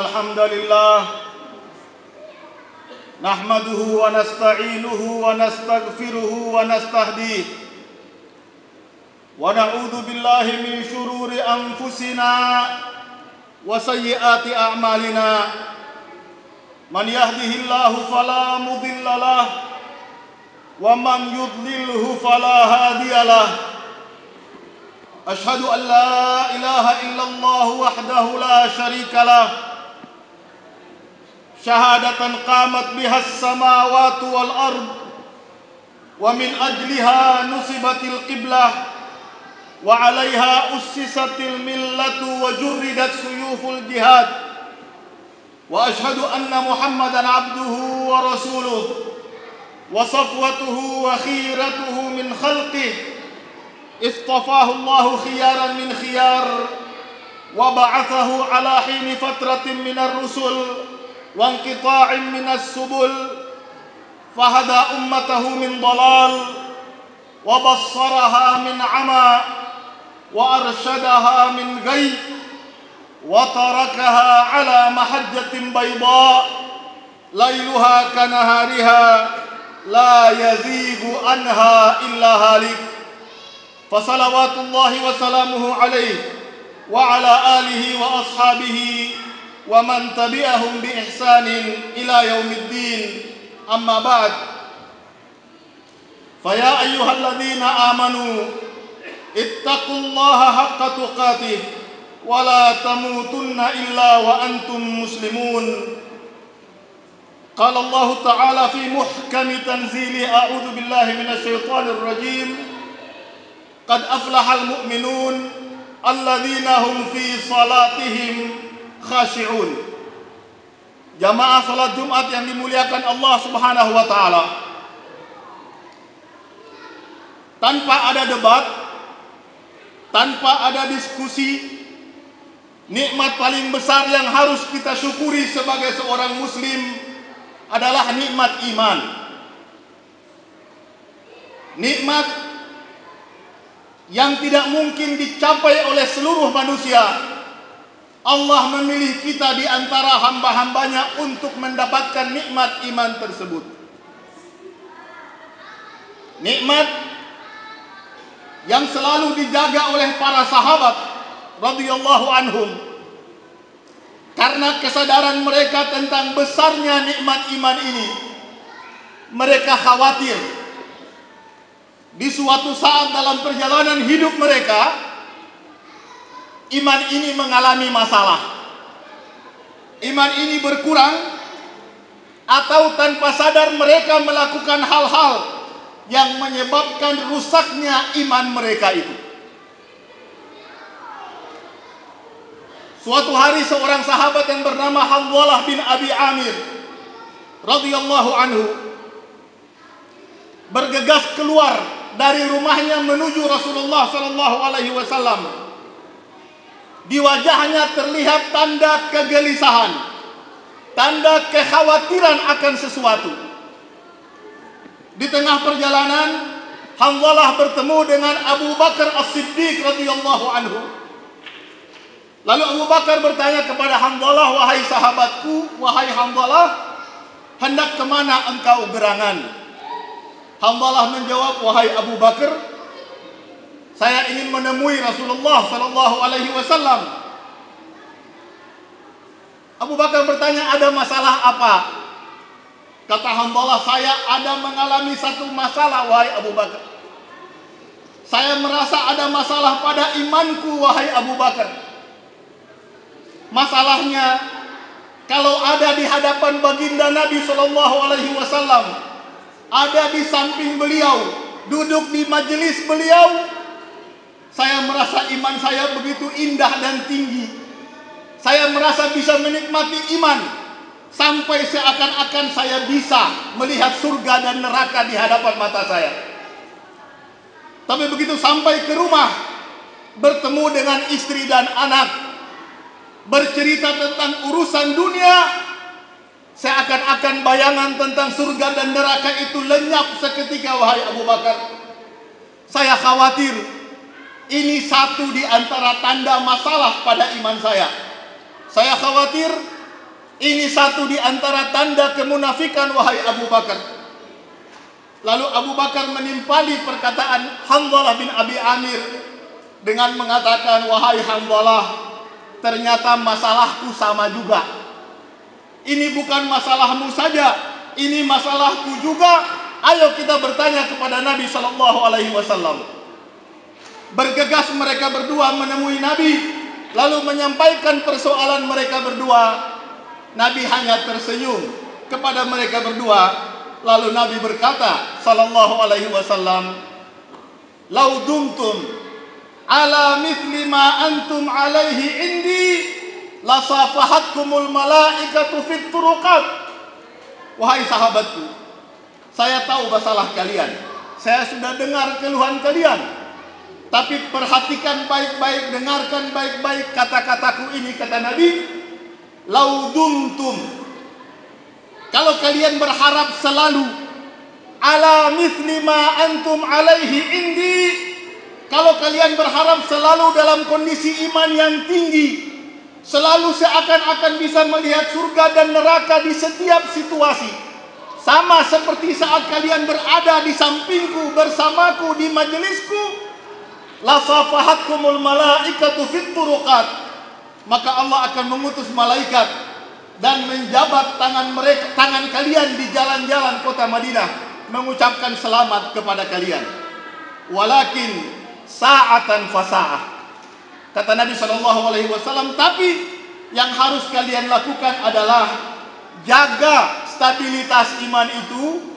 الحمد لله نحمده ونستعينه ونستغفره ونستهديه ونعوذ بالله من شرور أنفسنا وسيئات أعمالنا من يهده الله فلا مضل له ومن يضلله فلا هادي له أشهد أن لا إله إلا الله وحده لا شريك له شهادة قامت بها السماوات والأرض ومن أجلها نصبت القبلة وعليها أسست الملة وجردت سيوف الجهاد وأشهد أن محمدا عبده ورسوله وصفوته وخيرته من خلقه اصطفاه الله خيارا من خيار وبعثه على حين فترة من الرسل وانقطاع من السبل فهدى أمته من ضلال وبصرها من عمى وأرشدها من غي وتركها على محجة بيضاء ليلها كنهارها لا يزيغ عنها إلا هالك فصلوات الله وسلامه عليه وعلى آله وأصحابه ومن تبعهم بإحسان إلى يوم الدين أما بعد فيا أيها الذين آمنوا اتقوا الله حق تقاته ولا تموتن إلا وأنتم مسلمون قال الله تعالى في محكم تنزيله أعوذ بالله من الشيطان الرجيم قد أفلح المؤمنون الذين هم في صلاتهم khashi'un. Jamaah salat Jumat yang dimuliakan Allah Subhanahu wa taala. Tanpa ada debat, tanpa ada diskusi, nikmat paling besar yang harus kita syukuri sebagai seorang muslim adalah nikmat iman. Nikmat yang tidak mungkin dicapai oleh seluruh manusia. Allah memilih kita di antara hamba-hambanya untuk mendapatkan nikmat iman tersebut. Nikmat yang selalu dijaga oleh para sahabat radhiyallahu anhum. Karena kesadaran mereka tentang besarnya nikmat iman ini, mereka khawatir di suatu saat dalam perjalanan hidup mereka iman ini mengalami masalah. Iman ini berkurang atau tanpa sadar mereka melakukan hal-hal yang menyebabkan rusaknya iman mereka itu. Suatu hari seorang sahabat yang bernama Hanzalah bin Abi Amir radhiyallahu anhu bergegas keluar dari rumahnya menuju Rasulullah sallallahu alaihi wasallam. Di wajahnya terlihat tanda kegelisahan, tanda kekhawatiran akan sesuatu. Di tengah perjalanan, Hanzalah bertemu dengan Abu Bakar As-Siddiq radhiyallahu anhu. Lalu Abu Bakar bertanya kepada Hanzalah, "Wahai sahabatku, wahai Hanzalah, hendak kemana engkau gerangan?" Hanzalah menjawab, "Wahai Abu Bakar, saya ingin menemui Rasulullah sallallahu alaihi wasallam." Abu Bakar bertanya, "Ada masalah apa?" Kata Hanzalah, "Saya ada mengalami satu masalah, wahai Abu Bakar. Saya merasa ada masalah pada imanku, wahai Abu Bakar. Masalahnya, kalau ada di hadapan baginda Nabi sallallahu alaihi wasallam, ada di samping beliau, duduk di majelis beliau, saya merasa iman saya begitu indah dan tinggi. Saya merasa bisa menikmati iman sampai seakan-akan saya bisa melihat surga dan neraka di hadapan mata saya. Tapi begitu sampai ke rumah, bertemu dengan istri dan anak, bercerita tentang urusan dunia, seakan-akan bayangan tentang surga dan neraka itu lenyap seketika, wahai Abu Bakar. Saya khawatir ini satu di antara tanda masalah pada iman saya. Saya khawatir Ini satu di antara tanda kemunafikan, wahai Abu Bakar. Lalu Abu Bakar menimpali perkataan Hanzalah bin Abi Amir dengan mengatakan, wahai Hanzalah, ternyata masalahku sama juga. Ini bukan masalahmu saja, ini masalahku juga. Ayo kita bertanya kepada Nabi Sallallahu Alaihi Wasallam. Bergegas mereka berdua menemui Nabi, lalu menyampaikan persoalan mereka berdua. Nabi hanya tersenyum kepada mereka berdua. Lalu Nabi berkata Sallallahu Alaihi Wasallam, "Lau dumtum ala mithli ma antum alaihi indi, lasafahatkumul malaikatu fit turuqat." Wahai sahabatku, saya tahu masalah kalian, saya sudah dengar keluhan kalian, tapi perhatikan baik-baik, dengarkan baik-baik kata-kataku ini, kata Nabi. Lau dumtum, kalau kalian berharap selalu ala mithli ma antum alaihi indi, kalau kalian berharap selalu dalam kondisi iman yang tinggi, selalu seakan-akan bisa melihat surga dan neraka di setiap situasi, sama seperti saat kalian berada di sampingku, bersamaku di majelisku, lasafahatkumul malaikatu fit turuqat, maka Allah akan mengutus malaikat dan menjabat tangan kalian di jalan-jalan kota Madinah, mengucapkan selamat kepada kalian. Walakin sa'atan fasa'ah, kata Nabi SAW, tapi yang harus kalian lakukan adalah jaga stabilitas iman itu,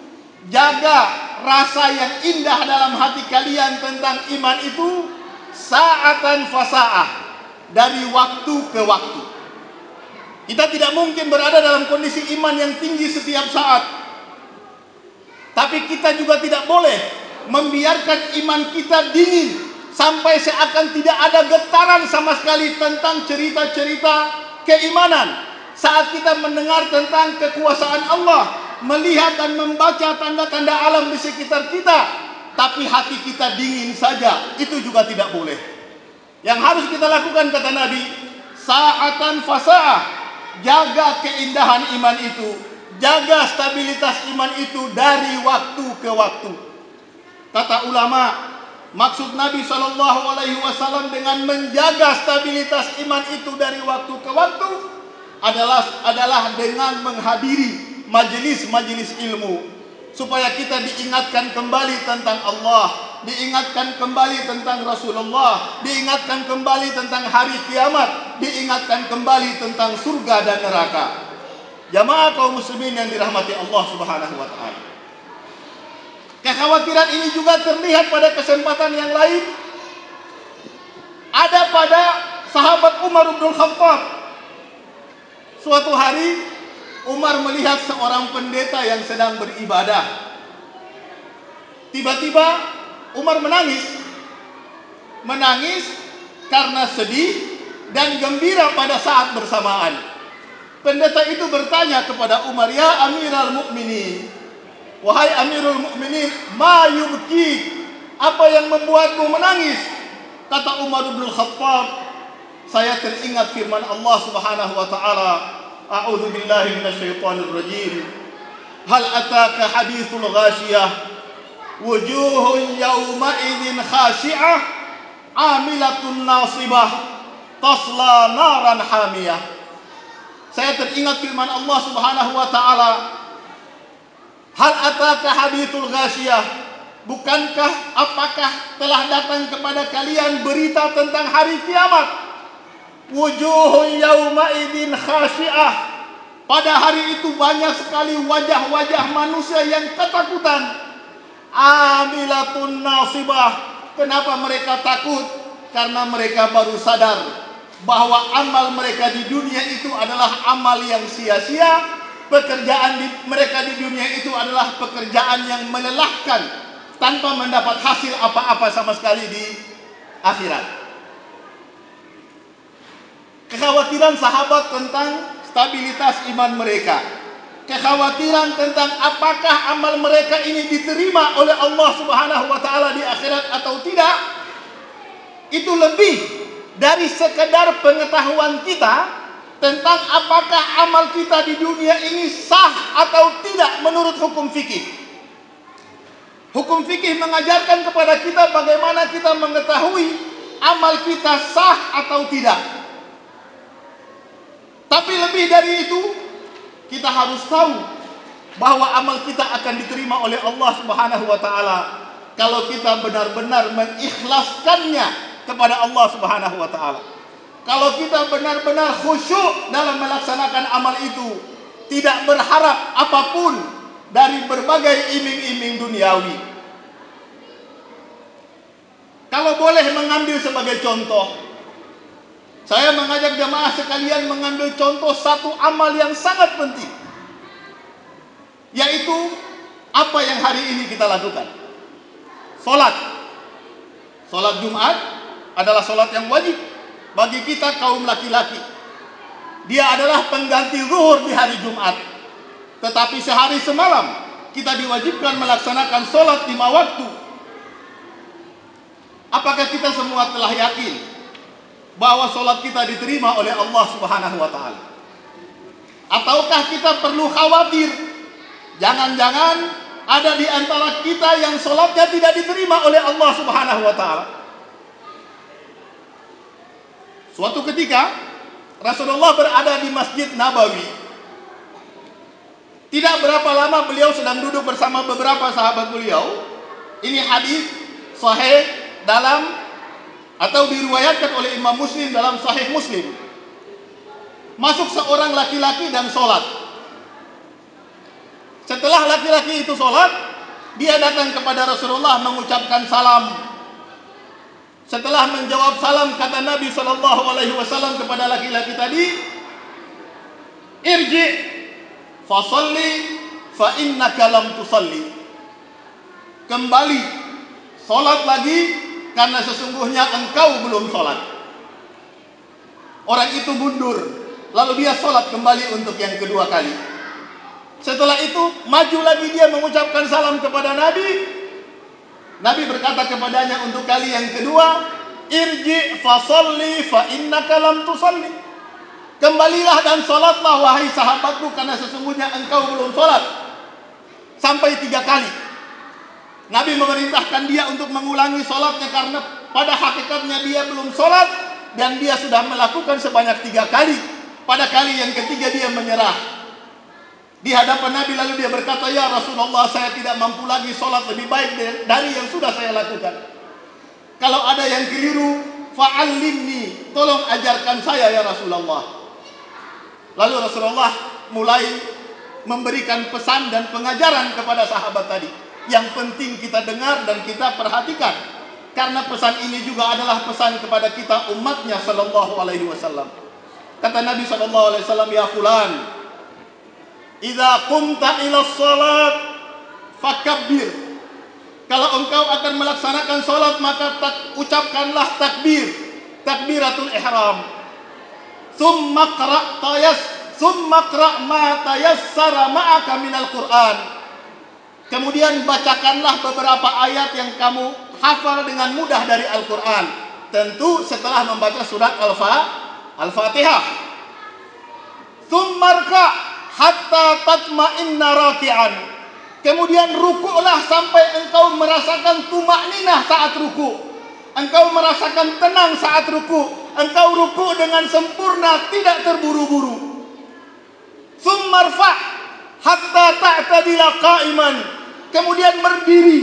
jaga rasa yang indah dalam hati kalian tentang iman itu, sa'atan fasa'ah, dari waktu ke waktu. Kita tidak mungkin berada dalam kondisi iman yang tinggi setiap saat, tapi kita juga tidak boleh membiarkan iman kita dingin sampai seakan tidak ada getaran sama sekali tentang cerita-cerita keimanan. Saat kita mendengar tentang kekuasaan Allah, melihat dan membaca tanda-tanda alam di sekitar kita, tapi hati kita dingin saja, itu juga tidak boleh. Yang harus kita lakukan, kata Nabi, sa'atan fasa'ah, jaga keindahan iman itu, jaga stabilitas iman itu dari waktu ke waktu. Kata ulama, maksud Nabi SAW dengan menjaga stabilitas iman itu dari waktu ke waktu adalah dengan menghadiri majelis-majelis ilmu, supaya kita diingatkan kembali tentang Allah, diingatkan kembali tentang Rasulullah, diingatkan kembali tentang hari kiamat, diingatkan kembali tentang surga dan neraka. Jamaah kaum muslimin yang dirahmati Allah Subhanahu wa taala. Kekhawatiran ini juga terlihat pada kesempatan yang lain. Ada pada sahabat Umar bin Khattab. Suatu hari Umar melihat seorang pendeta yang sedang beribadah. Tiba-tiba Umar menangis karena sedih dan gembira pada saat bersamaan. Pendeta itu bertanya kepada Umar, "Ya Amirul Mukminin, wahai Amirul Mukminin, ma yubki, apa yang membuatmu menangis?" Kata Umar bin Khattab, "Saya teringat firman Allah Subhanahu wa taala, a'udzu billahi minasyaitonir rajim. Hal ataka haditsul ghashiyah, wujuhun yawma idzin khashi'ah, amilatun nasibah, tasla naran hamiyah." Saya teringat firman Allah Subhanahu wa taala, hal ataka haditsul ghashiyah, bukankah apakah telah datang kepada kalian berita tentang hari kiamat? Wujuhun yawma idzin khashi'ah, pada hari itu banyak sekali wajah-wajah manusia yang ketakutan. Amilatun nasibah, kenapa mereka takut? Karena mereka baru sadar bahwa amal mereka di dunia itu adalah amal yang sia-sia. Pekerjaan mereka di dunia itu adalah pekerjaan yang melelahkan, tanpa mendapat hasil apa-apa sama sekali di akhirat. Kekhawatiran sahabat tentang stabilitas iman mereka, kekhawatiran tentang apakah amal mereka ini diterima oleh Allah Subhanahu wa taala di akhirat atau tidak, itu lebih dari sekedar pengetahuan kita tentang apakah amal kita di dunia ini sah atau tidak menurut hukum fikih. Hukum fikih mengajarkan kepada kita bagaimana kita mengetahui amal kita sah atau tidak. Tapi lebih dari itu, kita harus tahu bahwa amal kita akan diterima oleh Allah Subhanahu wa taala kalau kita benar-benar mengikhlaskannya kepada Allah Subhanahu wa taala. Kalau kita benar-benar khusyuk dalam melaksanakan amal itu, tidak berharap apapun dari berbagai iming-iming duniawi. Kalau boleh mengambil sebagai contoh, saya mengajak jemaah sekalian mengambil contoh satu amal yang sangat penting, yaitu apa yang hari ini kita lakukan. Salat. Salat Jumat adalah salat yang wajib bagi kita kaum laki-laki. Dia adalah pengganti zuhur di hari Jumat. Tetapi sehari semalam kita diwajibkan melaksanakan salat 5 waktu. Apakah kita semua telah yakin bahwa salat kita diterima oleh Allah Subhanahu wa taala? Ataukah kita perlu khawatir jangan-jangan ada di antara kita yang salatnya tidak diterima oleh Allah Subhanahu wa taala? Suatu ketika Rasulullah berada di Masjid Nabawi. Tidak berapa lama beliau sedang duduk bersama beberapa sahabat beliau. Ini hadis sahih dalam atau diriwayatkan oleh Imam Muslim dalam Sahih Muslim. Masuk seorang laki-laki dan sholat. Setelah laki-laki itu sholat, dia datang kepada Rasulullah mengucapkan salam. Setelah menjawab salam, kata Nabi SAW kepada laki-laki tadi, irji fasalli fa innaka lam tusalli. Kembali salat lagi karena sesungguhnya engkau belum salat. Orang itu mundur, lalu dia salat kembali untuk yang kedua kali. Setelah itu maju lagi dia mengucapkan salam kepada Nabi. Nabi berkata kepadanya untuk kali yang kedua, irji fasalli fa innaka lam tusalli. Kembalilah dan salatlah wahai sahabatku karena sesungguhnya engkau belum salat. Sampai 3 kali. Nabi memerintahkan dia untuk mengulangi salatnya karena pada hakikatnya dia belum salat dan dia sudah melakukan sebanyak 3 kali. Pada kali yang ketiga dia menyerah di hadapan Nabi, lalu dia berkata, ya Rasulullah, saya tidak mampu lagi sholat lebih baik dari yang sudah saya lakukan. Kalau ada yang keliru, fa'allimni, tolong ajarkan saya ya Rasulullah. Lalu Rasulullah mulai memberikan pesan dan pengajaran kepada sahabat tadi. Yang penting kita dengar dan kita perhatikan, karena pesan ini juga adalah pesan kepada kita umatnya sallallahu alaihi wasallam. Kata Nabi sallallahu alaihi wasallam, ya fulan, idza qumta ila shalat fakabbir. Kalau engkau akan melaksanakan salat maka ucapkanlah takbir, takbiratul ihram. Tsumma qra ma tayassara ma'aka minal Qur'an. Kemudian bacakanlah beberapa ayat yang kamu hafal dengan mudah dari Al-Qur'an. Tentu setelah membaca surat Al-Fatihah. Tsumma hatta tatma'inna raki'an. Kemudian rukuklah sampai engkau merasakan tuma'ninah saat ruku. Engkau merasakan tenang saat ruku. Engkau ruku dengan sempurna, tidak terburu-buru. Tsummarfa hatta ta'tadila qa'iman. Kemudian berdiri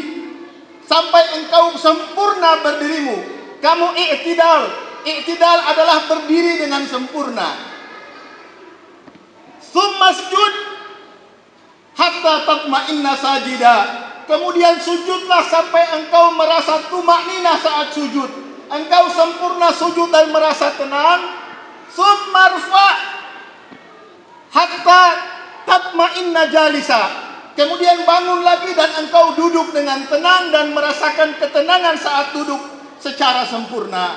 sampai engkau sempurna berdirimu. Kamu i'tidal. I'tidal adalah berdiri dengan sempurna. Summasjud hatta tatma'inna sajida. Kemudian sujudlah sampai engkau merasa tumakninah saat sujud. Engkau sempurna sujud dan merasa tenang. Summarfa hatta tatma'inna jalisa. Kemudian bangun lagi dan engkau duduk dengan tenang dan merasakan ketenangan saat duduk secara sempurna.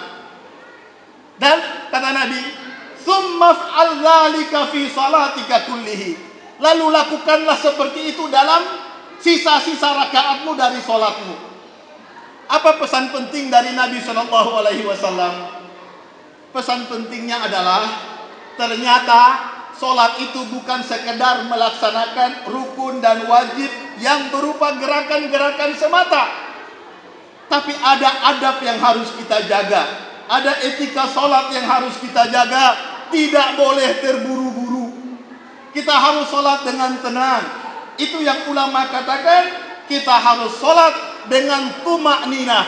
Dan kata Nabi, tsumma fa'al dzalika fi salatika kullihi. Lalu lakukanlah seperti itu dalam sisa-sisa rakaatmu dari salatmu. Apa pesan penting dari Nabi sallallahu alaihi wasallam? Pesan pentingnya adalah Ternyata sholat itu bukan sekedar melaksanakan rukun dan wajib yang berupa gerakan-gerakan semata, tapi ada adab yang harus kita jaga, ada etika sholat yang harus kita jaga. Tidak boleh terburu-buru. Kita harus sholat dengan tenang. Itu yang ulama katakan, kita harus sholat dengan tumakninah,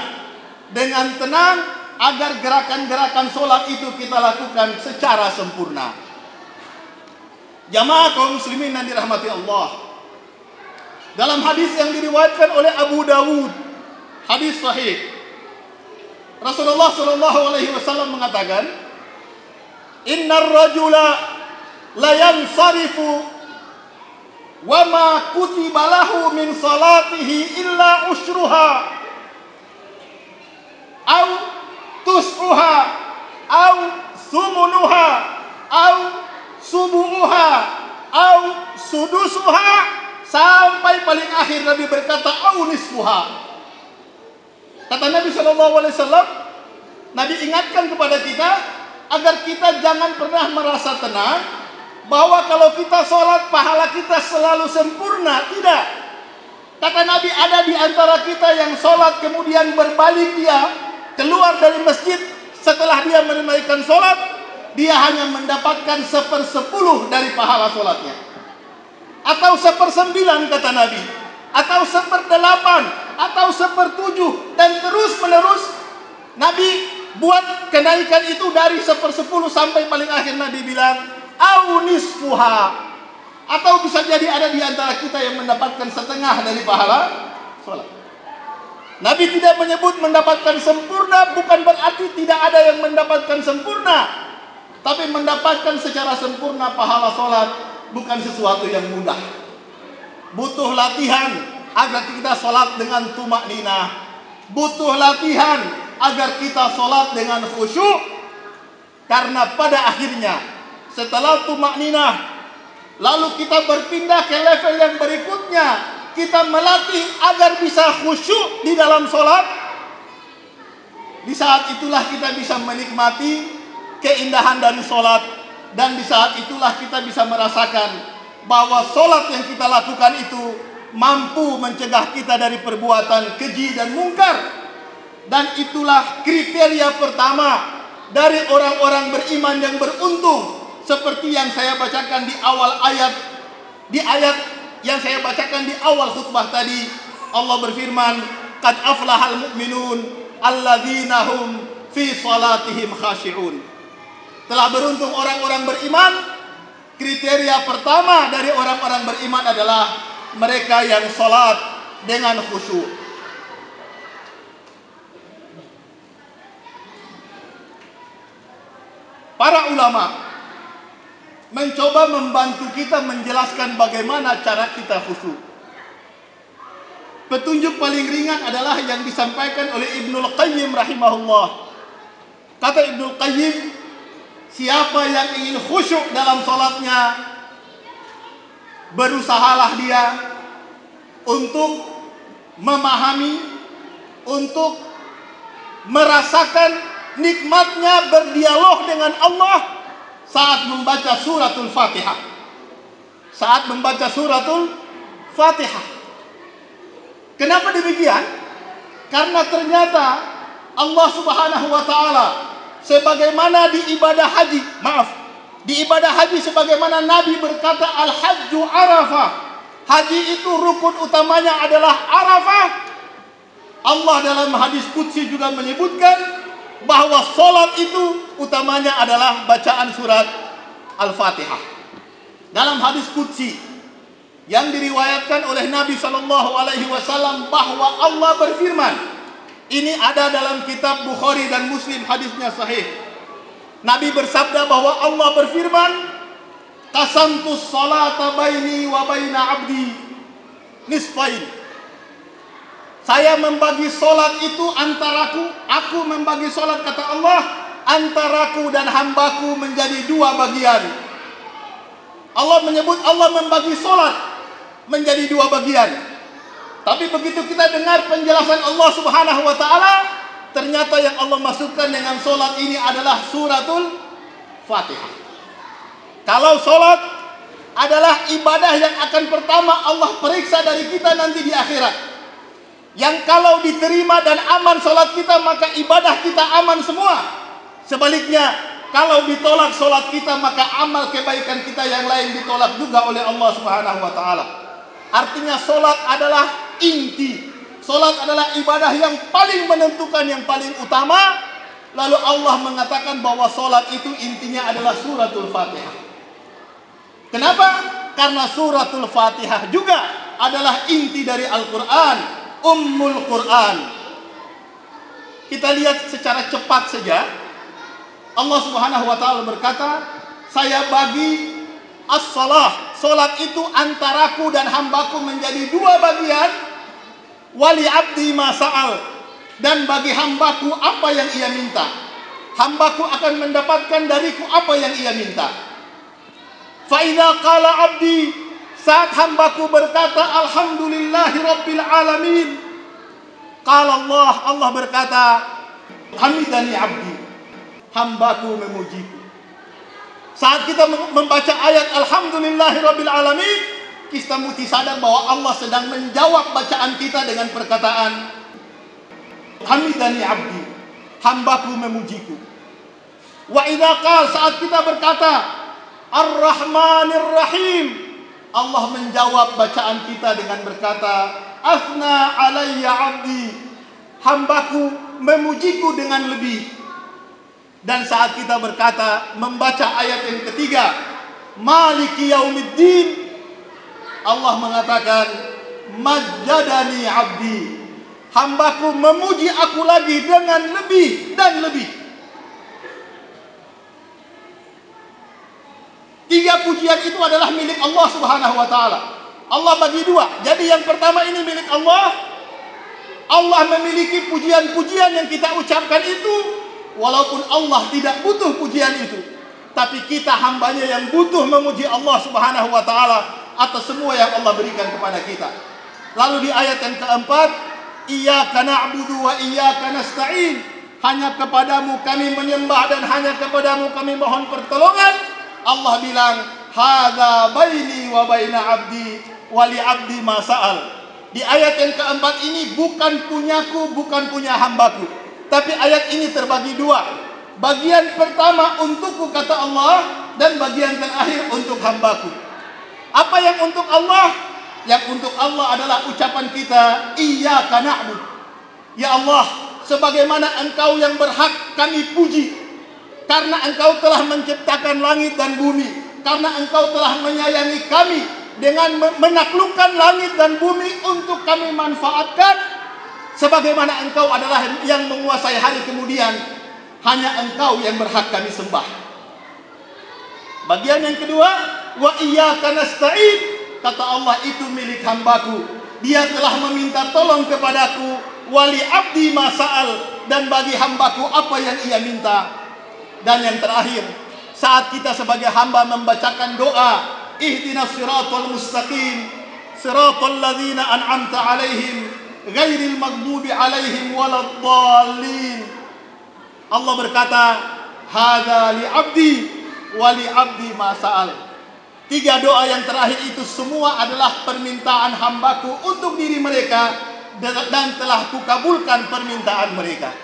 dengan tenang, agar gerakan-gerakan sholat itu kita lakukan secara sempurna. Jamaah kaum muslimin yang dirahmati Allah, dalam hadis yang diriwayatkan oleh Abu Dawud, hadis sahih, Rasulullah SAW mengatakan, Innar rajula la yansarifu wa ma kutiba lahu min salatihi illa ushruha au tus'uha au sumunuha au subu'uha au sudusuha, sampai paling akhir Nabi berkata au nisfuha. Kata Nabi SAW, Nabi ingatkan kepada kita agar kita jangan pernah merasa tenang bahwa kalau kita sholat pahala kita selalu sempurna. Tidak. Kata Nabi, ada di antara kita yang sholat kemudian berbalik, dia keluar dari masjid setelah dia menunaikan sholat, dia hanya mendapatkan 1/10 dari pahala sholatnya, atau 1/9 kata Nabi, atau 1/8, atau 1/7, dan terus menerus. Nabi buat kenaikan itu dari 1/10 sampai paling akhir Nabi bilang au nisfuha, atau bisa jadi ada di antara kita yang mendapatkan setengah dari pahala sholat. Nabi tidak menyebut mendapatkan sempurna, bukan berarti tidak ada yang mendapatkan sempurna, tapi mendapatkan secara sempurna pahala sholat bukan sesuatu yang mudah. Butuh latihan agar kita sholat dengan tumakninah, butuh latihan agar kita sholat dengan khusyuk. Karena pada akhirnya setelah tumakninah, lalu kita berpindah ke level yang berikutnya, kita melatih agar bisa khusyuk di dalam sholat. Di saat itulah kita bisa menikmati keindahan dari sholat, dan di saat itulah kita bisa merasakan bahwa sholat yang kita lakukan itu mampu mencegah kita dari perbuatan keji dan mungkar. Dan itulah kriteria pertama dari orang-orang beriman yang beruntung. Seperti yang saya bacakan di awal ayat, di ayat yang saya bacakan di awal khutbah tadi, Allah berfirman, qad aflahal mu'minun alladzina hum fi salatihim khashi'un. Telah beruntung orang-orang beriman. Kriteria pertama dari orang-orang beriman adalah mereka yang salat dengan khusyuk. Para ulama mencoba membantu kita menjelaskan bagaimana cara kita khusyuk. Petunjuk paling ringan adalah yang disampaikan oleh Ibnul Qayyim rahimahullah. Kata Ibnul Qayyim, siapa yang ingin khusyuk dalam salatnya, berusahalah dia untuk memahami, untuk merasakan nikmatnya berdialog dengan Allah saat membaca suratul Fatihah. Saat membaca suratul Fatihah. Kenapa demikian? Karena ternyata Allah Subhanahu wa taala, sebagaimana di ibadah haji, di ibadah haji sebagaimana Nabi berkata al-hajju arafah. Haji itu rukun utamanya adalah Arafah. Allah dalam hadis qudsi juga menyebutkan bahwa sholat itu utamanya adalah bacaan surat Al-Fatihah. Dalam hadis qudsi yang diriwayatkan oleh Nabi SAW bahwa Allah berfirman, ini ada dalam kitab Bukhari dan Muslim, hadisnya sahih. Nabi bersabda bahwa Allah berfirman, qasamtus salata baini wa baina abdi nisfain. Saya membagi solat itu antaraku, aku membagi solat kata Allah, antaraku dan hambaku menjadi 2 bagian. Allah menyebut Allah membagi solat menjadi 2 bagian. Tapi begitu kita dengar penjelasan Allah Subhanahu wa taala, ternyata yang Allah masukkan dengan solat ini adalah suratul Fatihah. Kalau sholat adalah ibadah yang akan pertama Allah periksa dari kita nanti di akhirat. Yang kalau diterima dan aman sholat kita, maka ibadah kita aman semua. Sebaliknya, kalau ditolak sholat kita, maka amal kebaikan kita yang lain ditolak juga oleh Allah Subhanahu wa Ta'ala. Artinya, sholat adalah inti. Sholat adalah ibadah yang paling menentukan, yang paling utama. Lalu Allah mengatakan bahwa sholat itu intinya adalah suratul Fatihah. Kenapa? Karena suratul Fatihah juga adalah inti dari Al-Quran, Ummul Quran. Kita lihat secara cepat saja. Allah Subhanahu wa Ta'ala berkata, saya bagi as-salah, salat itu antaraku dan hambaku menjadi dua bagian. Wali abdi ma sa'al, dan bagi hambaku apa yang ia minta. Hambaku akan mendapatkan dariku apa yang ia minta. Fa idza qala abdi, saat hambaku berkata alhamdulillahi rabbil alamin, qala Allah berkata hamidani abdi, hambaku memujiku. Saat kita membaca ayat alhamdulillahi rabbil alamin, kita mesti sadar bahwa Allah sedang menjawab bacaan kita dengan perkataan hamidani abdi, hambaku memujiku. Wa idza qala, saat kita berkata ar-rahmanir rahim, Allah menjawab bacaan kita dengan berkata asna alayya abdi, hambaku memujiku dengan lebih. Dan saat kita berkata membaca ayat yang ketiga maliki yaumiddin, Allah mengatakan majjadani abdi, hambaku memuji aku lagi dengan lebih dan lebih. Tiga pujian itu adalah milik Allah Subhanahu wa Ta'ala. Allah bagi dua. Jadi yang pertama ini milik Allah. Allah memiliki pujian-pujian yang kita ucapkan itu, walaupun Allah tidak butuh pujian itu, tapi kita hambanya yang butuh memuji Allah Subhanahu wa Ta'ala atas semua yang Allah berikan kepada kita. Lalu di ayat yang keempat, iyyaka na'budu wa iyyaka nasta'in, hanya kepadamu kami menyembah dan hanya kepadamu kami mohon pertolongan. Allah bilang hadza baini wa baina abdi wa li abdi ma sa'al. Di ayat yang keempat ini bukan punyaku, bukan punya hambaku, tapi ayat ini terbagi dua. Bagian pertama untukku kata Allah, dan bagian terakhir untuk hambaku. Apa yang untuk Allah? Yang untuk Allah adalah ucapan kita iyyaka na'bud. Ya Allah, sebagaimana Engkau yang berhak kami puji, karena Engkau telah menciptakan langit dan bumi, karena Engkau telah menyayangi kami dengan menaklukkan langit dan bumi untuk kami manfaatkan. Sebagaimana Engkau adalah yang menguasai hari kemudian, hanya Engkau yang berhak kami sembah. Bagian yang kedua, wa iyyaka nasta'in, kata Allah itu milik hambaku, dia telah meminta tolong kepadaku, wali abdi ma sa'al, dan bagi hambaku apa yang ia minta. Dan yang terakhir, saat kita sebagai hamba membacakan doa ihdinas siratal mustaqim siratal ladzina an'amta alaihim ghairil maghdubi alaihim waladdallin, Allah berkata hadza li abdi wa li abdi ma sa'al. Tiga doa yang terakhir itu semua adalah permintaan hambaku untuk diri mereka, dan telah kukabulkan permintaan mereka.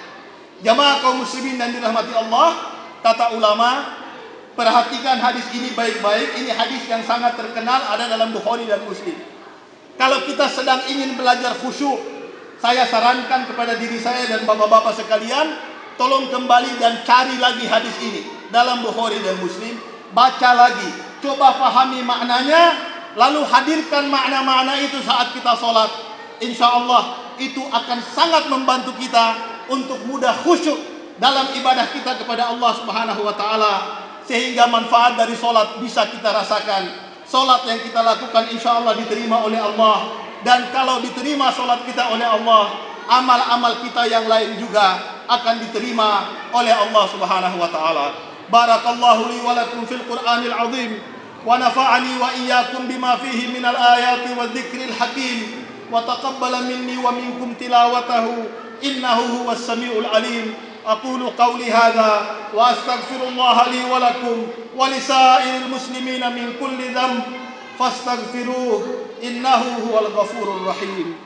Jamaah kaum muslimin dan dirahmati Allah, kata ulama, perhatikan hadis ini baik-baik. Ini hadis yang sangat terkenal, ada dalam Bukhari dan Muslim. Kalau kita sedang ingin belajar khusyuk, saya sarankan kepada diri saya dan bapak-bapak sekalian, tolong kembali dan cari lagi hadis ini dalam Bukhari dan Muslim. Baca lagi, coba pahami maknanya, lalu hadirkan makna-makna itu saat kita sholat. Insya Allah itu akan sangat membantu kita untuk mudah khusyuk dalam ibadah kita kepada Allah Subhanahu wa Ta'ala, sehingga manfaat dari solat bisa kita rasakan. Solat yang kita lakukan insya Allah diterima oleh Allah, dan kalau diterima solat kita oleh Allah, amal-amal kita yang lain juga akan diterima oleh Allah Subhanahu wa Ta'ala. Barakallahu li wa lakum fil Qur'anil azim, wa nafa'ani wa iyyakum bima fihi minal ayati wa dzikril hakim, wa taqabbala minni wa minkum tilawatahu innahu huwas samiul alim. أقول قولي هذا وأستغفر الله لي ولكم ولسائر المسلمين من كل ذنب فاستغفروه إنه هو الغفور الرحيم.